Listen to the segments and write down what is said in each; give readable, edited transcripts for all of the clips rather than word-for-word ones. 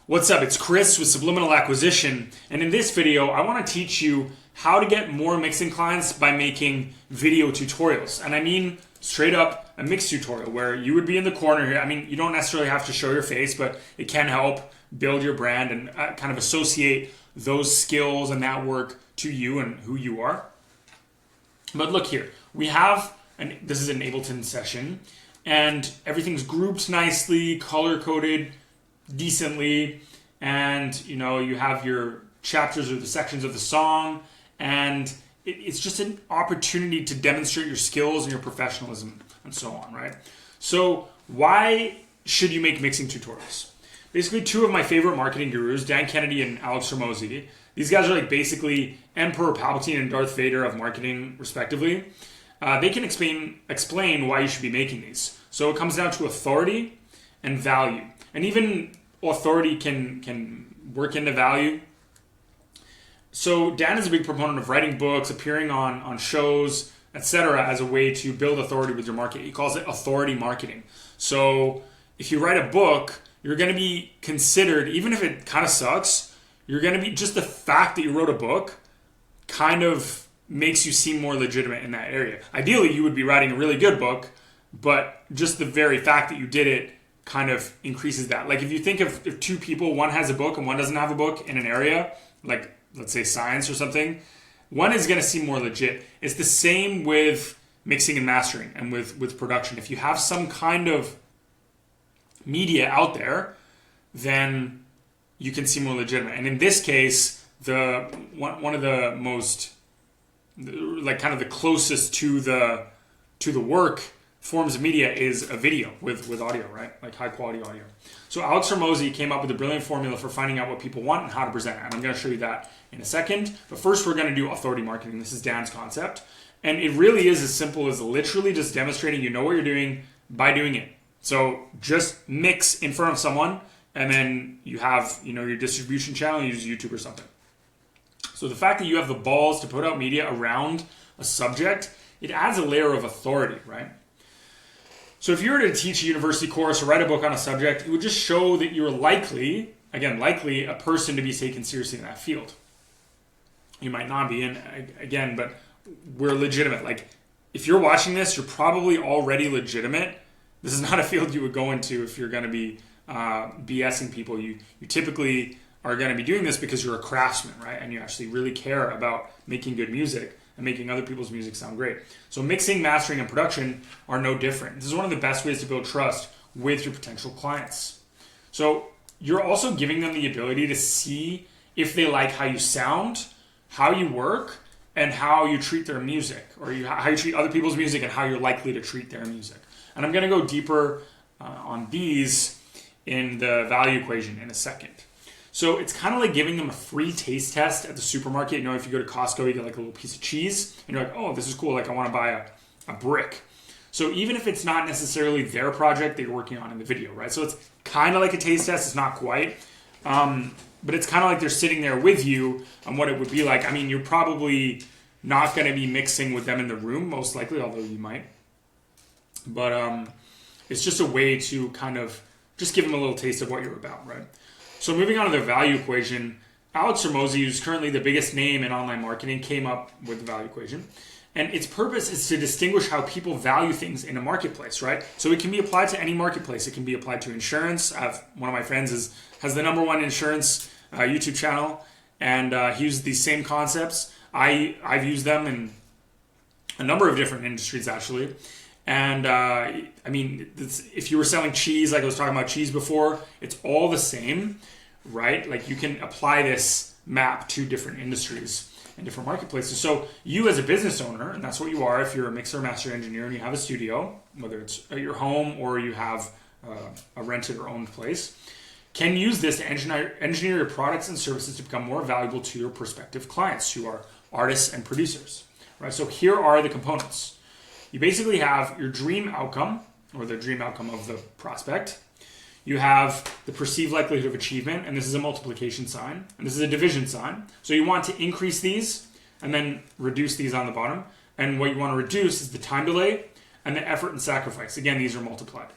What's up? It's Chris with Subliminal Acquisition, and in this video I want to teach you how to get more mixing clients by making video tutorials. And I mean straight up a mix tutorial where you would be in the corner here. I mean, you don't necessarily have to show your face, but it can help build your brand and kind of associate those skills and that work to you and who you are. But look here, we have, and this is an Ableton session, and everything's grouped nicely, color-coded decently, and you have your chapters or the sections of the song, and it's just an opportunity to demonstrate your skills and your professionalism and so on, right? So why should you make mixing tutorials? Basically, two of my favorite marketing gurus, Dan Kennedy and Alex Hormozi, these guys are like basically Emperor Palpatine and Darth Vader of marketing, respectively. They can explain why you should be making these. So it comes down to authority and value. And even authority can work into value. So Dan is a big proponent of writing books, appearing on shows, etc. as a way to build authority with your market. He calls it authority marketing. So if you write a book, you're going to be considered, even if it kind of sucks, you're going to be, just the fact that you wrote a book kind of makes you seem more legitimate in that area. Ideally, you would be writing a really good book, but just the very fact that you did it kind of increases that. Like if you think of if two people, one has a book and one doesn't have a book in an area, like let's say science or something, one is going to seem more legit. It's the same with mixing and mastering and with production. If you have some kind of media out there, then you can seem more legitimate. And in this case, one of the most, like kind of the closest to the work forms of media is a video with audio, right? Like high quality audio. So Alex Hormozi came up with a brilliant formula for finding out what people want and how to present it. And I'm going to show you that in a second. But first we're going to do authority marketing. This is Dan's concept. And it really is as simple as literally just demonstrating you know what you're doing by doing it. So just mix in front of someone, and then you have your distribution channel, you use YouTube or something. So the fact that you have the balls to put out media around a subject, it adds a layer of authority, right? So if you were to teach a university course or write a book on a subject, it would just show that you're likely a person to be taken seriously in that field. You might not be, and again, but we're legitimate. Like if you're watching this, you're probably already legitimate. This is not a field you would go into if you're going to be BSing people. You typically are going to be doing this because you're a craftsman, right? And you actually really care about making good music and making other people's music sound great. So mixing, mastering, and production are no different. This is one of the best ways to build trust with your potential clients. So you're also giving them the ability to see if they like how you sound, how you work, and how you treat their music, or how you treat other people's music and how you're likely to treat their music. And I'm going to go deeper on these in the value equation in a second. So it's kind of like giving them a free taste test at the supermarket. If you go to Costco, you get like a little piece of cheese, and you're like, oh, this is cool. Like I want to buy a brick. So even if it's not necessarily their project that you're working on in the video, right? So it's kind of like a taste test. It's not quite. But it's kind of like they're sitting there with you on what it would be like. I mean, you're probably not going to be mixing with them in the room, most likely, although you might. But it's just a way to kind of just give them a little taste of what you're about, right? So moving on to the value equation, Alex Hormozi, who's currently the biggest name in online marketing, came up with the value equation. And its purpose is to distinguish how people value things in a marketplace, right? So it can be applied to any marketplace. It can be applied to insurance. One of my friends has the #1 insurance YouTube channel, and he uses these same concepts. I've used them in a number of different industries, actually. And I mean, if you were selling cheese, like I was talking about cheese before, it's all the same, right? Like you can apply this map to different industries and different marketplaces. So you as a business owner, and that's what you are if you're a mixer master engineer and you have a studio, whether it's at your home or you have a rented or owned place, can use this to engineer your products and services to become more valuable to your prospective clients who are artists and producers, right? So here are the components. You basically have your dream outcome, or the dream outcome of the prospect. You have the perceived likelihood of achievement, and this is a multiplication sign, and this is a division sign. So you want to increase these and then reduce these on the bottom. And what you want to reduce is the time delay and the effort and sacrifice. Again, these are multiplied.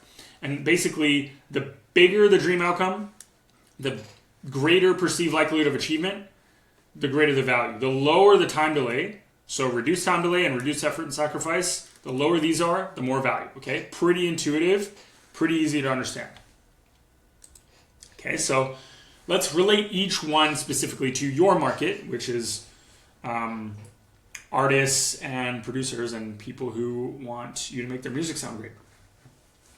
And basically, the bigger the dream outcome, the greater perceived likelihood of achievement, the greater the value. The lower the time delay, so reduced time delay and reduced effort and sacrifice, the lower these are, the more value, okay? Pretty intuitive, pretty easy to understand. Okay, so let's relate each one specifically to your market, which is artists and producers and people who want you to make their music sound great.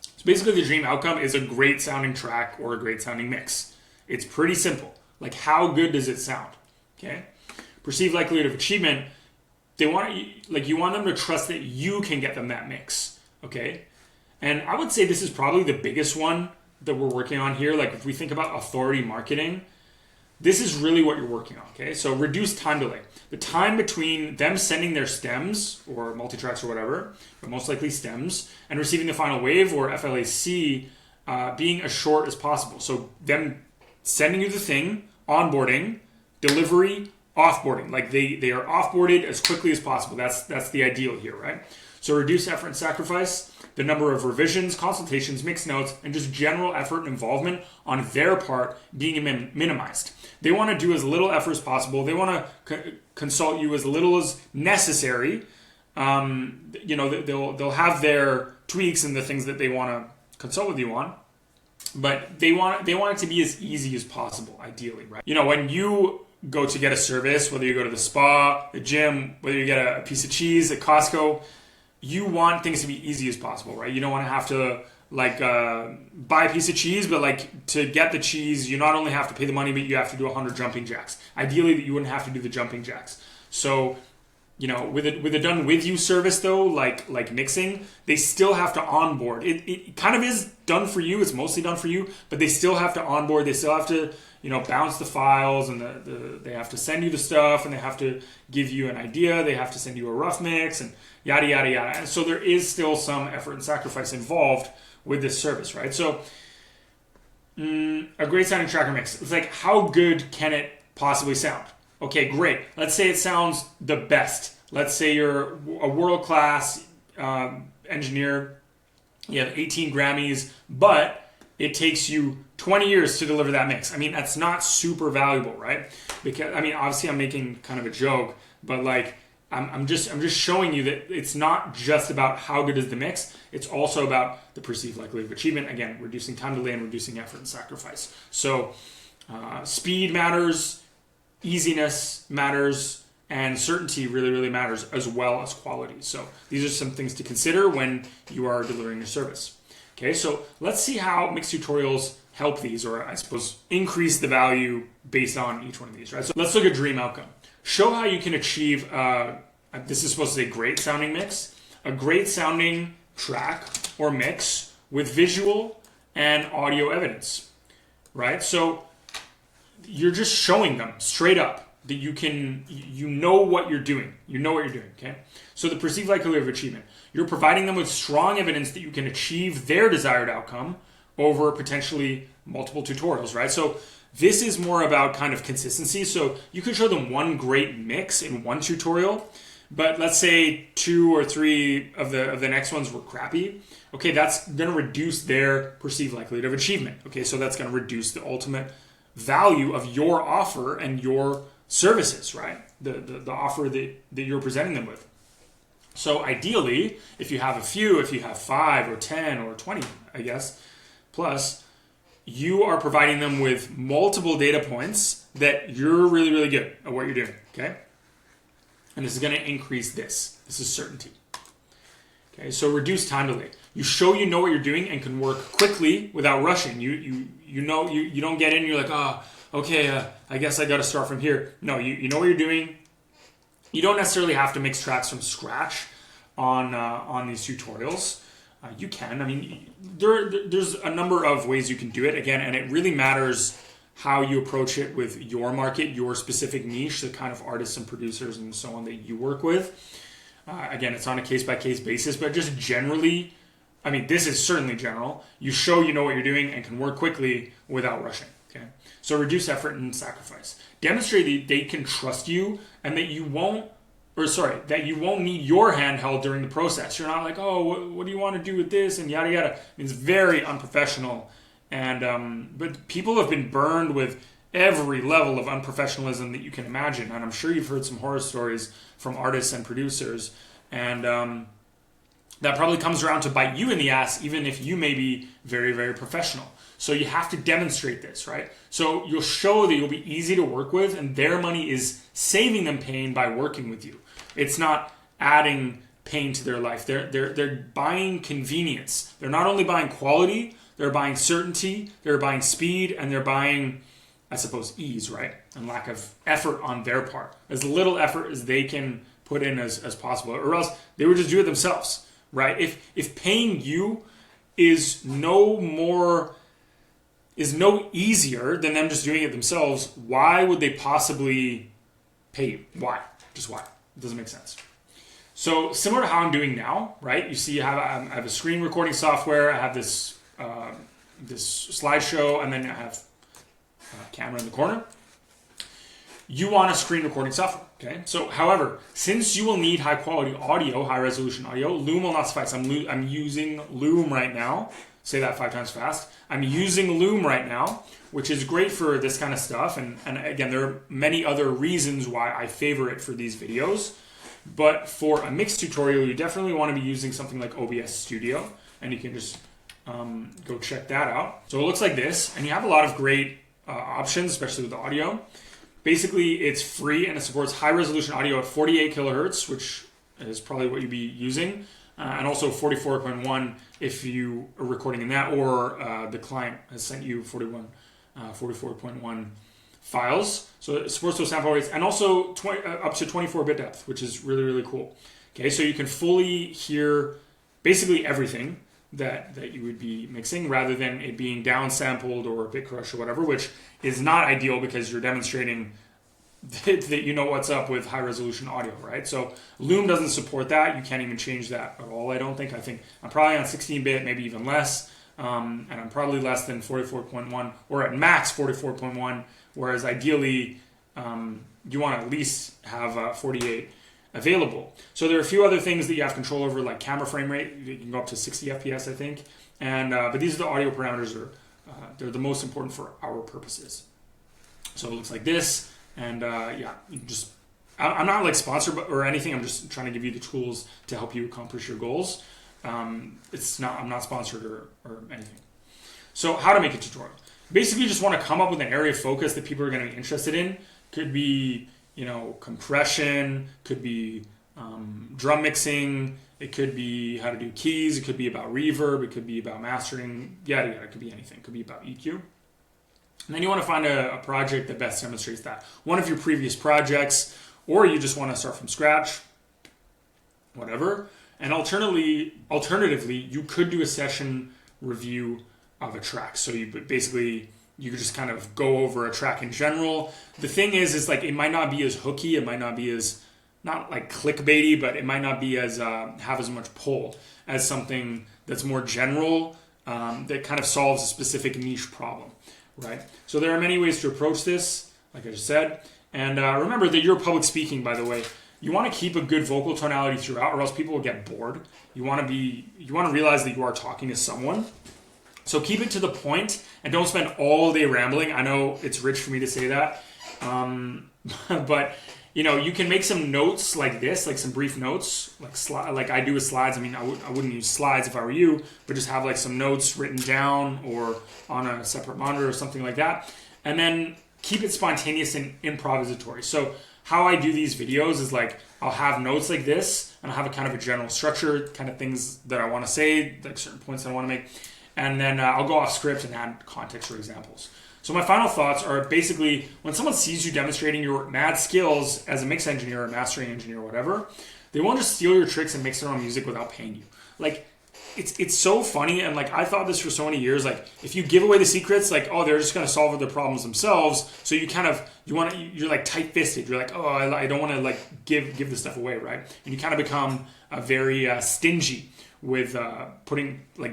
So basically the dream outcome is a great sounding track or a great sounding mix. It's pretty simple. Like, how good does it sound? Okay? Perceived likelihood of achievement, you want them to trust that you can get them that mix. Okay? And I would say this is probably the biggest one that we're working on here. Like, if we think about authority marketing, this is really what you're working on, okay? So reduce time delay. The time between them sending their stems or multi-tracks or whatever, but most likely stems, and receiving the final wave or FLAC being as short as possible. So them sending you the thing, onboarding, delivery, offboarding. Like they are offboarded as quickly as possible. That's the ideal here, right? So reduce effort and sacrifice, the number of revisions, consultations, mixed notes, and just general effort and involvement on their part being minimized. They want to do as little effort as possible. They want to consult you as little as necessary. They'll have their tweaks and the things that they want to consult with you on, but they want it to be as easy as possible, ideally, right? You know, when you go to get a service, whether you go to the spa, the gym, whether you get a piece of cheese at Costco, you want things to be easy as possible, right? You don't want to have to buy a piece of cheese, but to get the cheese, you not only have to pay the money, but you have to do 100 jumping jacks. Ideally, that you wouldn't have to do the jumping jacks. So, you know, with a done with you service though, like mixing, they still have to onboard. It kind of is done for you. It's mostly done for you, but they still have to onboard. They still have to, you know, bounce the files, and they have to send you the stuff, and they have to give you an idea. They have to send you a rough mix, and yada yada yada. And so there is still some effort and sacrifice involved with this service, right? So a great sounding tracker mix. It's like, how good can it possibly sound? Okay, great. Let's say it sounds the best. Let's say you're a world-class engineer. You have 18 Grammys, but it takes you 20 years to deliver that mix. I mean, that's not super valuable, right? Because, I mean, obviously I'm making kind of a joke, but like, I'm just showing you that it's not just about how good is the mix. It's also about the perceived likelihood of achievement. Again, reducing time delay and reducing effort and sacrifice. So speed matters, easiness matters, and certainty really, really matters, as well as quality. So these are some things to consider when you are delivering your service. Okay, so let's see how Mix tutorials help these, or I suppose increase the value based on each one of these, right? So let's look at dream outcome. Show how you can achieve, this is supposed to say great sounding mix, a great sounding track or mix with visual and audio evidence, right? So you're just showing them straight up that you know what you're doing. You know what you're doing, okay? So the perceived likelihood of achievement. You're providing them with strong evidence that you can achieve their desired outcome over potentially multiple tutorials, right? So this is more about kind of consistency. So you could show them one great mix in one tutorial, but let's say 2 or 3 of the next ones were crappy. Okay, that's going to reduce their perceived likelihood of achievement. Okay, so that's going to reduce the ultimate value of your offer and your services, right? The offer that you're presenting them with. So ideally, if you have a few, if you have 5 or 10 or 20, I guess, plus, you are providing them with multiple data points that you're really, really good at what you're doing, okay? And this is going to increase this. This is certainty. Okay, so reduce time delay. You show you know what you're doing and can work quickly without rushing. You know you don't get in and you're like, oh, okay, I guess I got to start from here. No, you know what you're doing. You don't necessarily have to mix tracks from scratch on these tutorials. You can. I mean, there's a number of ways you can do it, again, and it really matters how you approach it with your market, your specific niche, the kind of artists and producers and so on that you work with. Again, it's on a case-by-case basis, but just generally, I mean, this is certainly general. You show you know what you're doing and can work quickly without rushing. Okay, so reduce effort and sacrifice. Demonstrate that they can trust you and that you won't need your hand held during the process. You're not like, oh, what do you want to do with this? And yada, yada. It's very unprofessional But people have been burned with every level of unprofessionalism that you can imagine, and I'm sure you've heard some horror stories from artists and producers, and that probably comes around to bite you in the ass, even if you may be very, very professional. So you have to demonstrate this, right? So you'll show that you'll be easy to work with, and their money is saving them pain by working with you. It's not adding pain to their life. They're buying convenience. They're not only buying quality, they're buying certainty, they're buying speed, and they're buying, I suppose, ease, right? And lack of effort on their part. As little effort as they can put in as possible, or else they would just do it themselves, right? If paying you is no easier than them just doing it themselves, why would they possibly pay you? Why? Just why? It doesn't make sense. So similar to how I'm doing now, right? You see, I have a screen recording software. I have this slideshow, and then I have a camera in the corner. You want a screen recording software, okay? So, however, since you will need high quality audio, high resolution audio, Loom will not suffice. I'm using Loom right now. Say that 5 times fast. I'm using Loom right now, which is great for this kind of stuff. And again, there are many other reasons why I favor it for these videos. But for a mix tutorial, you definitely want to be using something like OBS Studio. And you can just go check that out. So it looks like this. And you have a lot of great options, especially with the audio. Basically, it's free and it supports high resolution audio at 48 kilohertz, which is probably what you'd be using. And also 44.1 if you are recording in that, or the client has sent you 44.1 files. So it supports those sample rates, and also up to 24-bit depth, which is really, really cool. Okay, so you can fully hear basically everything that you would be mixing, rather than it being downsampled or bit crush or whatever, which is not ideal because you're demonstrating that you know what's up with high resolution audio, right? So Loom doesn't support that. You can't even change that at all, I don't think. I think I'm probably on 16-bit, maybe even less, and I'm probably less than 44.1, or at max 44.1, whereas ideally you want to at least have 48 available. So there are a few other things that you have control over, like camera frame rate. You can go up to 60 FPS, I think. And but these are the audio parameters. They're the most important for our purposes. So it looks like this. And yeah, you just, I'm not like sponsored or anything. I'm just trying to give you the tools to help you accomplish your goals. I'm not sponsored or anything. So how to make a tutorial. Basically, you just want to come up with an area of focus that people are going to be interested in. Could be, compression, could be drum mixing, it could be how to do keys, it could be about reverb, it could be about mastering, yada yada, it could be anything, it could be about EQ. And then you want to find a project that best demonstrates that. One of your previous projects, or you just want to start from scratch, whatever. And alternatively, you could do a session review of a track. So you could just kind of go over a track in general. The thing is like it might not be as hooky, it might not be as, not like clickbaity, but it might not be as have as much pull as something that's more general, that kind of solves a specific niche problem. Right? So there are many ways to approach this, like I just said. And remember that you're public speaking, by the way. You want to keep a good vocal tonality throughout, or else people will get bored. You want to realize that you are talking to someone. So keep it to the point and don't spend all day rambling. I know it's rich for me to say that. But you can make some notes like this, like some brief notes, like I do with slides. I mean, I wouldn't use slides if I were you, but just have like some notes written down or on a separate monitor or something like that. And then keep it spontaneous and improvisatory. So how I do these videos is like, I'll have notes like this, and I'll have a kind of a general structure, kind of things that I want to say, like certain points that I want to make. And then I'll go off script and add context or examples. So my final thoughts are basically, when someone sees you demonstrating your mad skills as a mix engineer or mastering engineer or whatever, they won't just steal your tricks and mix their own music without paying you. Like, it's so funny, and like I thought this for so many years. Like, if you give away the secrets, like, oh, they're just gonna solve their problems themselves. So you're like tight-fisted. You're like, oh, I don't want to like give this stuff away, right? And you kind of become a very stingy with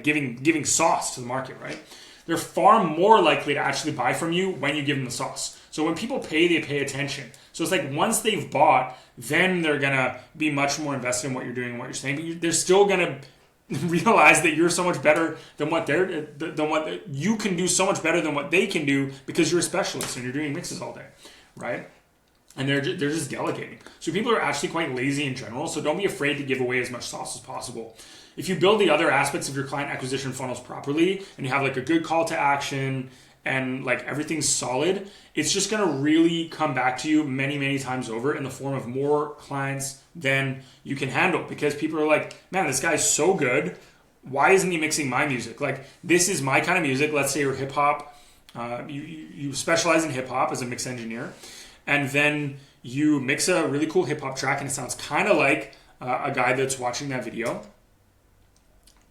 giving sauce to the market, right? They're far more likely to actually buy from you when you give them the sauce. So when people pay, they pay attention. So it's like once they've bought, then they're going to be much more invested in what you're doing and what you're saying. But they're still going to realize that you're so much better than what you can do, so much better than what they can do, because you're a specialist and you're doing mixes all day, right? And they're just delegating. So people are actually quite lazy in general. So don't be afraid to give away as much sauce as possible. If you build the other aspects of your client acquisition funnels properly, and you have like a good call to action and like everything's solid, it's just gonna really come back to you many, many times over in the form of more clients than you can handle, because people are like, man, this guy's so good. Why isn't he mixing my music? Like, this is my kind of music. Let's say you're hip hop. You specialize in hip hop as a mix engineer, and then you mix a really cool hip hop track and it sounds kind of like a guy that's watching that video,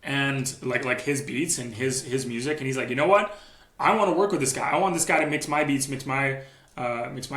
and like his beats and his music, and he's like, you know what? I want to work with this guy. I want this guy to mix my beats, mix my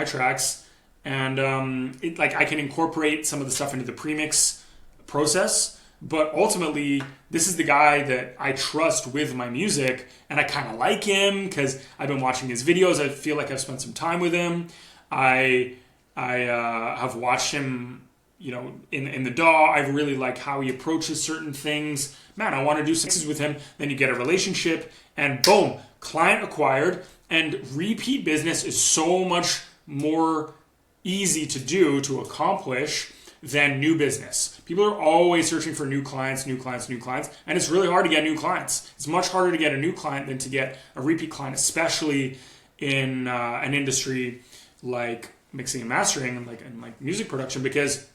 tracks, and I can incorporate some of the stuff into the premix process. But ultimately, this is the guy that I trust with my music, and I kind of like him because I've been watching his videos. I feel like I've spent some time with him. I have watched him, in the DAW. I really like how he approaches certain things. Man, I want to do mixes with him. Then you get a relationship, and boom, client acquired. And repeat business is so much more easy to do, to accomplish, than new business. People are always searching for new clients, and it's really hard to get new clients. It's much harder to get a new client than to get a repeat client, especially in an industry like mixing and mastering and like music production, because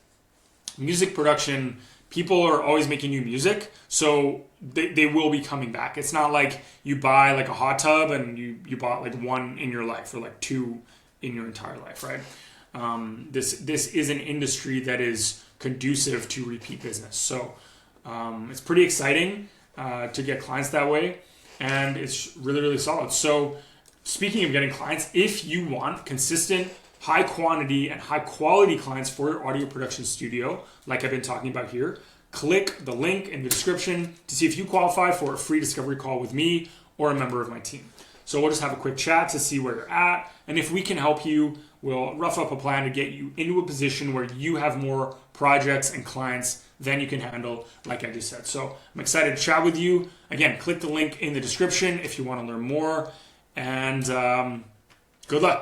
music production, people are always making new music, so they will be coming back. It's not like you buy like a hot tub and you bought like one in your life or like two in your entire life, right? This is an industry that is conducive to repeat business. So it's pretty exciting to get clients that way, and it's really, really solid. So speaking of getting clients, if you want consistent, high quantity and high quality clients for your audio production studio, like I've been talking about here, click the link in the description to see if you qualify for a free discovery call with me or a member of my team. So we'll just have a quick chat to see where you're at, and if we can help you, we'll rough up a plan to get you into a position where you have more projects and clients than you can handle, like I just said. So I'm excited to chat with you. Again, click the link in the description if you want to learn more, and good luck.